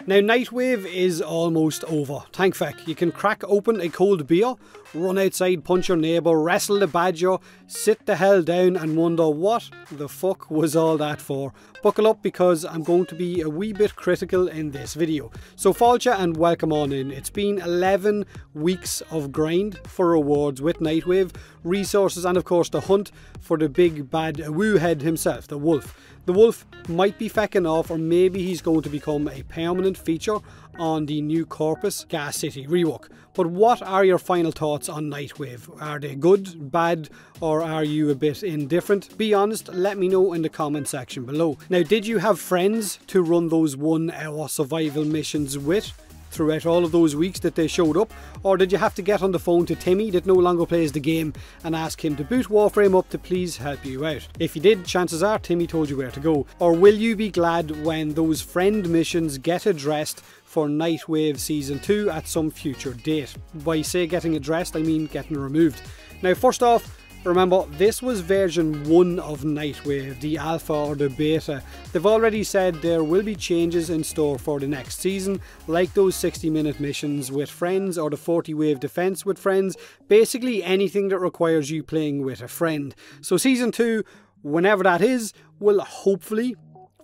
Now, Nightwave is almost over. Thank feck. You can crack open a cold beer, run outside, punch your neighbour, wrestle the badger, sit the hell down and wonder what the fuck was all that for. Buckle up because I'm going to be a wee bit critical in this video. So fáilte and welcome on in. It's been 11 weeks of grind for rewards with Nightwave, resources and of course the hunt for the big bad woo head himself, the wolf. The wolf might be fecking off, or maybe he's going to become a permanent feature on the new Corpus Gas City rework. But what are your final thoughts on Nightwave? Are they good, bad, or are you a bit indifferent? Be honest, let me know in the comment section below. Now, did you have friends to run those 1 hour survival missions with throughout all of those weeks that they showed up, or did you have to get on the phone to Timmy that no longer plays the game and ask him to boot Warframe up to please help you out? If you did, chances are Timmy told you where to go. Or will you be glad when those friend missions get addressed for Nightwave Season 2 at some future date? By say getting addressed, I mean getting removed. Now, first off, remember, this was version 1 of Nightwave, the alpha or the beta. They've already said there will be changes in store for the next season, like those 60-minute missions with friends or the 40-wave defense with friends, basically anything that requires you playing with a friend. So Season 2, whenever that is, will hopefully,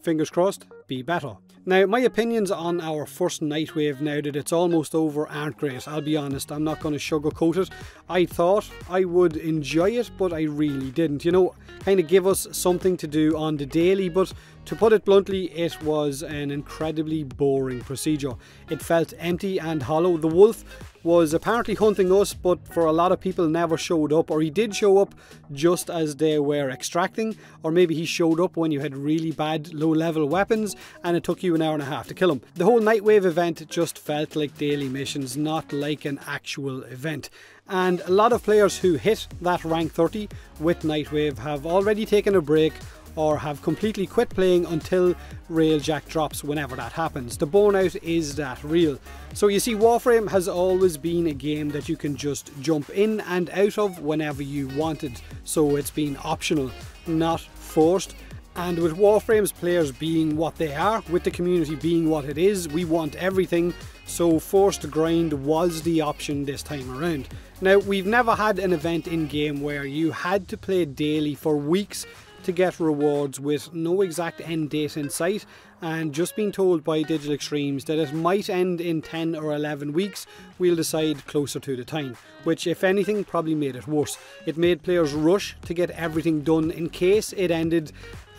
fingers crossed, be better. Now, my opinions on our first Nightwave now that it's almost over aren't great. I'll be honest, I'm not going to sugarcoat it. I thought I would enjoy it, but I really didn't. You know, kind of give us something to do on the daily, but to put it bluntly, it was an incredibly boring procedure. It felt empty and hollow. The wolf was apparently hunting us, but for a lot of people never showed up, or he did show up just as they were extracting, or maybe he showed up when you had really bad low-level weapons and it took you an hour and a half to kill him. The whole Nightwave event just felt like daily missions, not like an actual event. And a lot of players who hit that rank 30 with Nightwave have already taken a break or have completely quit playing until Railjack drops, whenever that happens. The burnout is that real. So you see, Warframe has always been a game that you can just jump in and out of whenever you wanted. So it's been optional, not forced. And with Warframe's players being what they are, with the community being what it is, we want everything, so forced grind was the option this time around. Now, we've never had an event in-game where you had to play daily for weeks to get rewards with no exact end date in sight, and just being told by Digital Extremes that it might end in 10 or 11 weeks, we'll decide closer to the time, which if anything probably made it worse. It made players rush to get everything done in case it ended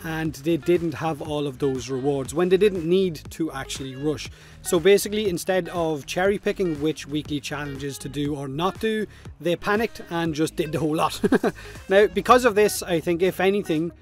and they didn't have all of those rewards when they didn't need to actually rush. So basically, instead of cherry picking which weekly challenges to do or not do, they panicked and just did the whole lot. Now, because of this, I think if anything,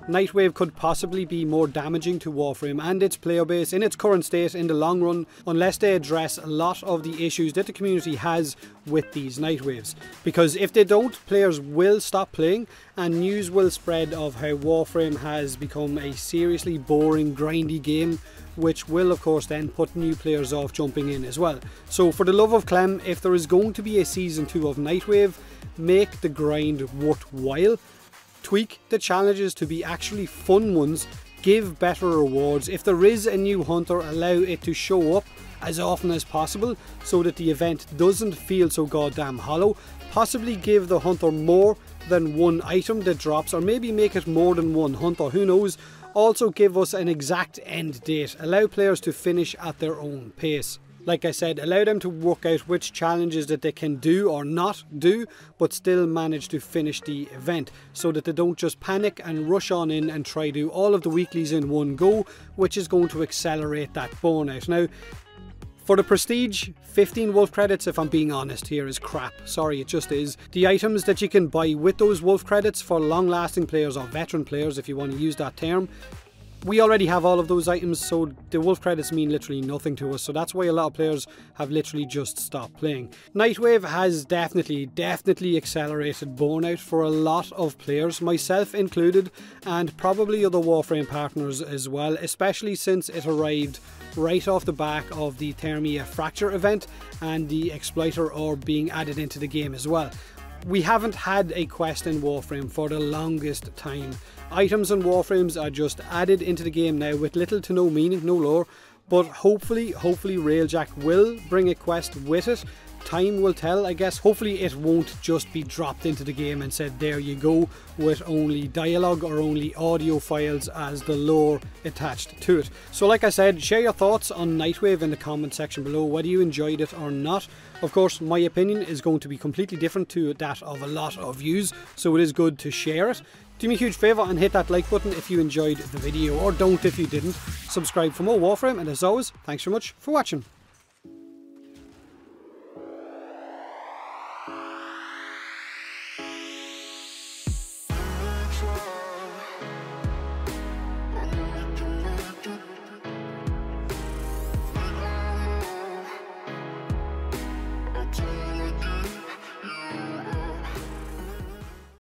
Nightwave could possibly be more damaging to Warframe and its player base in its current state in the long run, unless they address a lot of the issues that the community has with these Nightwaves. Because if they don't, players will stop playing and news will spread of how Warframe has become a seriously boring, grindy game, which will of course then put new players off jumping in as well. So for the love of Clem, if there is going to be a Season 2 of Nightwave, make the grind worthwhile. Tweak the challenges to be actually fun ones, give better rewards. If there is a new hunter, allow it to show up as often as possible so that the event doesn't feel so goddamn hollow. Possibly give the hunter more than one item that drops, or maybe make it more than one hunter, who knows. Also give us an exact end date, allow players to finish at their own pace. Like I said, allow them to work out which challenges that they can do or not do, but still manage to finish the event, so that they don't just panic and rush on in and try to do all of the weeklies in one go, which is going to accelerate that burnout. Now, for the prestige, 15 wolf credits, if I'm being honest here, is crap. Sorry, it just is. The items that you can buy with those wolf credits for long-lasting players or veteran players, if you want to use that term, we already have all of those items, so the wolf credits mean literally nothing to us, so that's why a lot of players have literally just stopped playing. Nightwave has definitely accelerated burnout for a lot of players, myself included, and probably other Warframe partners as well, especially since it arrived right off the back of the Thermia Fracture event and the Exploiter orb being added into the game as well. We haven't had a quest in Warframe for the longest time. Items and Warframes are just added into the game now with little to no meaning, no lore, but hopefully Railjack will bring a quest with it. Time will tell, I guess. Hopefully it won't just be dropped into the game and said there you go, with only dialogue or only audio files as the lore attached to it. So like I said, share your thoughts on Nightwave in the comment section below, whether you enjoyed it or not. Of course, my opinion is going to be completely different to that of a lot of views, so it is good to share it. Do me a huge favour and hit that like button if you enjoyed the video, or don't if you didn't. Subscribe for more Warframe, and as always, thanks very much for watching. Fly.